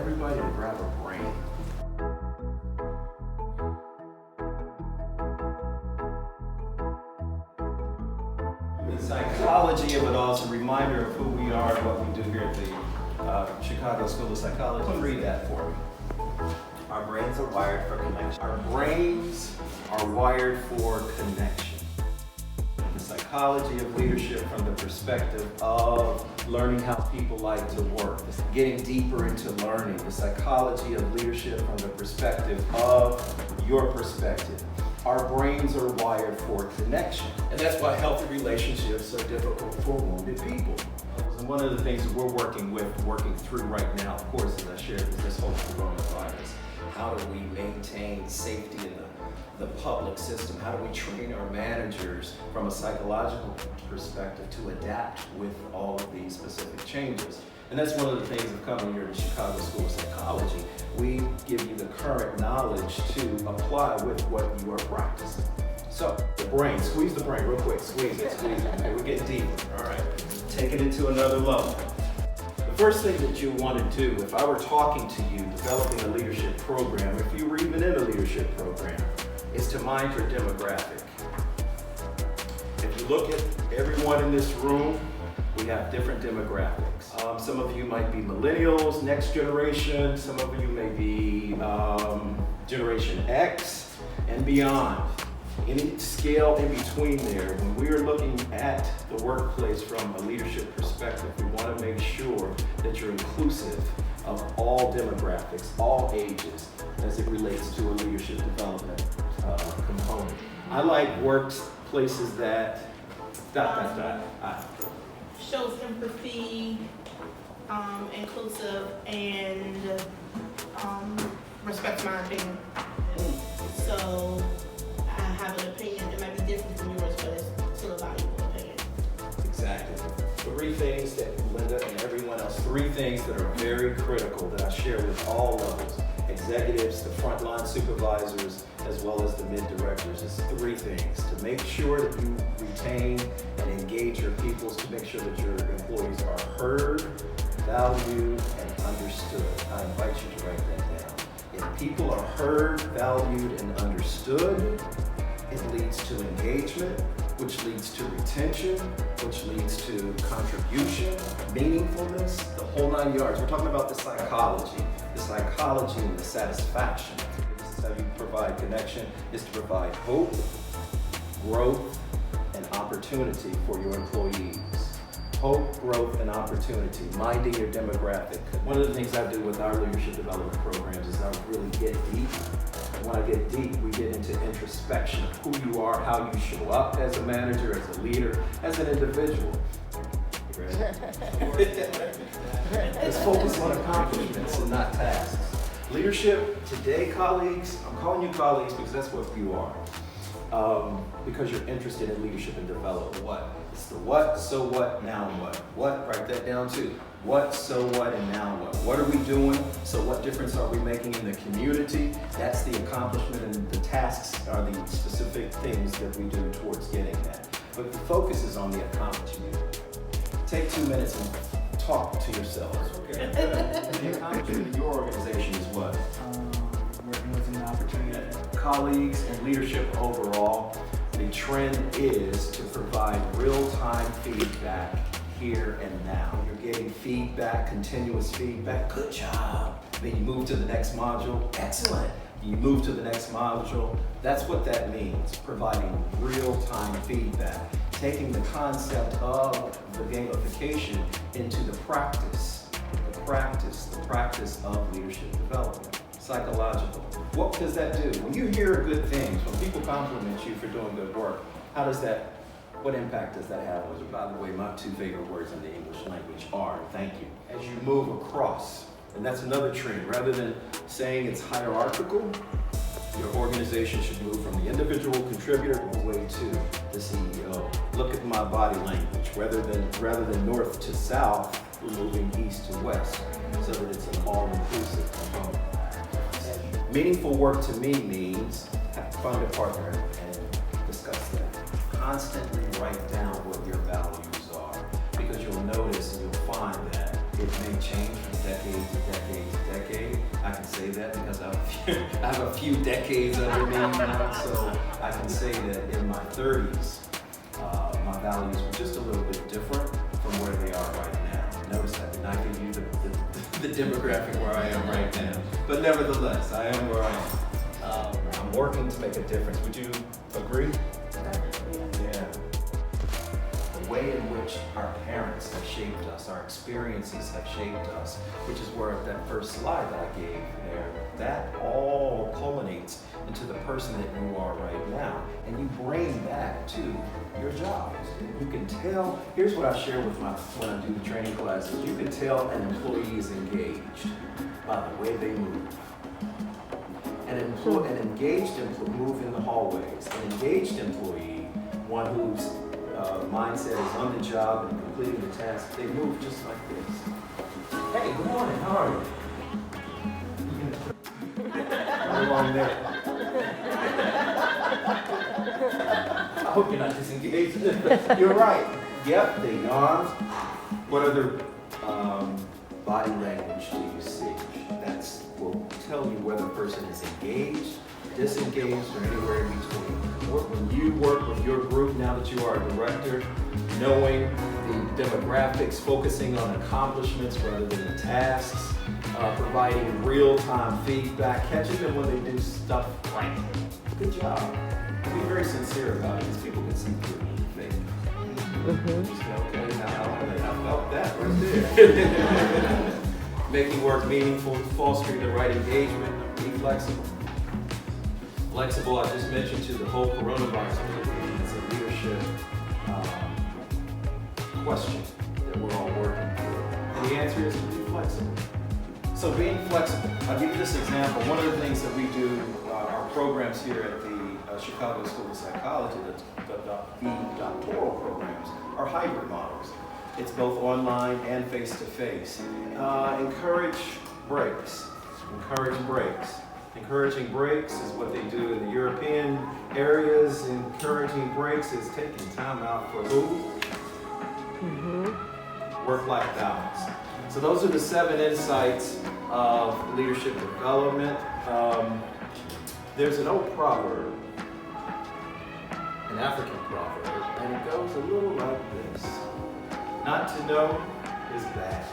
everybody to grab a brain. The psychology of it all is a reminder of who we are and what we do here at the Chicago School of Psychology. Someone read that for me. Our brains are wired for connection. Our brains are wired for connection. The psychology of leadership from the perspective of learning how people like to work, getting deeper into learning. The psychology of leadership from the perspective of your perspective. Our brains are wired for connection. And that's why healthy relationships are difficult for wounded people. And one of the things that we're working through right now, of course, as I shared, is this whole coronavirus. How do we maintain safety in the public system? How do we train our managers from a psychological perspective to adapt with all of these specific changes? And that's one of the things of coming here to Chicago School of Psychology. We give you the current knowledge to apply with what you are practicing. So, the brain, squeeze the brain real quick, squeeze it. Okay, we're getting deeper, all right? Take it into another level. The first thing that you want to do, if I were talking to you, developing a leadership program, if you were even in a leadership program, is to mind your demographic. If you look at everyone in this room, we have different demographics. Some of you might be millennials, next generation. Some of you may be Generation X and beyond. Any scale in between there. When we are looking at the workplace from a leadership perspective, we want to make sure that you're inclusive of all demographics, all ages, as it relates to a leadership development component. I like workplaces that shows empathy, inclusive, and respects my opinion. So I have an opinion. It might be different from yours, but it's still a valuable opinion. Exactly. Three things that Linda and everyone else, three things that are very critical that I share with all levels. Executives, the frontline supervisors, as well as the mid-directors. It's three things. To make sure that you retain and engage your people, to make sure that your employees are heard, valued, and understood. I invite you to write that down. If people are heard, valued, and understood, it leads to engagement, which leads to retention, which leads to contribution, meaningfulness, the whole 9 yards. We're talking about the psychology and the satisfaction. This is how you provide connection, is to provide hope, growth, and opportunity for your employees. Hope, growth, and opportunity, minding your demographic. One of the things I do with our leadership development programs is I really get deep. And when I get deep, we get into introspection of who you are, how you show up as a manager, as a leader, as an individual. Let's focus on accomplishments and not tasks. Leadership today, colleagues, I'm calling you colleagues because that's what you are. Because you're interested in leadership and development. What? It's the what, so what, now what. What? Write that down too. What, so what, and now what. What are we doing? So what difference are we making in the community? That's the accomplishment, and the tasks are the specific things that we do towards getting that. But the focus is on the accomplishment. Take 2 minutes and talk to yourselves. Okay. The accomplishment of your organization is what? Working with an opportunity. Colleagues and leadership overall, the trend is to provide real-time feedback here and now. You're getting feedback, continuous feedback. Good job. Then you move to the next module. Excellent. You move to the next module. That's what that means, providing real-time feedback. Taking the concept of the gamification into the practice of leadership development. Psychological. What does that do? When you hear good things, when people compliment you for doing good work, what impact does that have on you? By the way, my two favorite words in the English language are thank you. As you move across, and that's another trend. Rather than saying it's hierarchical, your organization should move from the individual contributor all the way to the CEO. Look at my body language. Rather than north to south, we're moving east to west so that it's an all-inclusive component. Meaningful work to me means find a partner and discuss that. Constantly write down what your values are, because you'll notice and you'll find that it may change from day decade to decade to decade. I can say that because I have a few decades under me now, so I can say that in my 30s, my values were just a little bit different from where they are right now. Notice I did not give you the demographic where I am right now, but nevertheless, I am where I am. I'm working to make a difference. Would you agree? Yeah. The way in which our parents have shaped us, our experiences have shaped us, which is where that first slide that I gave there, that all culminates into the person that you are right now. And you bring that to your jobs. You can tell, here's what I share with when I do the training classes, you can tell an employee is engaged by the way they move. An engaged employee move in the hallways. An engaged employee, one whose mindset is on the job and completing the task, they move just like this. Hey, good morning, how are you? How long there? I hope you're not disengaged. You're right. Yep, they yawn. What other body language do you see? That's will tell you whether a person is engaged, disengaged, or anywhere in between. When you work with your group, now that you are a director, knowing the demographics, focusing on accomplishments rather than the tasks, providing real-time feedback, catching them when they do stuff right. Good job. Be very sincere about it because people can see through your face. Just say, okay, now I felt that right there. Making work meaningful, fostering the right engagement, be flexible. Flexible, I just mentioned to the whole coronavirus thing, it's a leadership question that we're all working through. And the answer is to be flexible. So being flexible, I'll give you this example. One of the things that we do, our programs here at the Chicago School of Psychology, the doctoral programs, are hybrid models. It's both online and face-to-face. Encourage breaks. Encourage breaks. Encouraging breaks is what they do in the European areas. Encouraging breaks is taking time out for who? Work-life balance. So those are the 7 insights of leadership development. There's an old proverb, an African proverb, and it goes a little like this. Not to know is bad.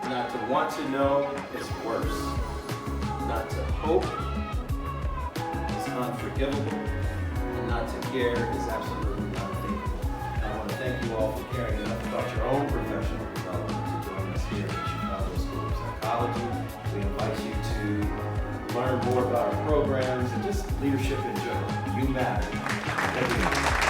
Not to want to know is worse. Not to hope is unforgivable. And not to care is absolutely unthinkable. I want to thank you all for caring enough about your own professional development to join us here at the Chicago School of Psychology. We invite you to learn more about our programs and just leadership in general. You matter. Thank you.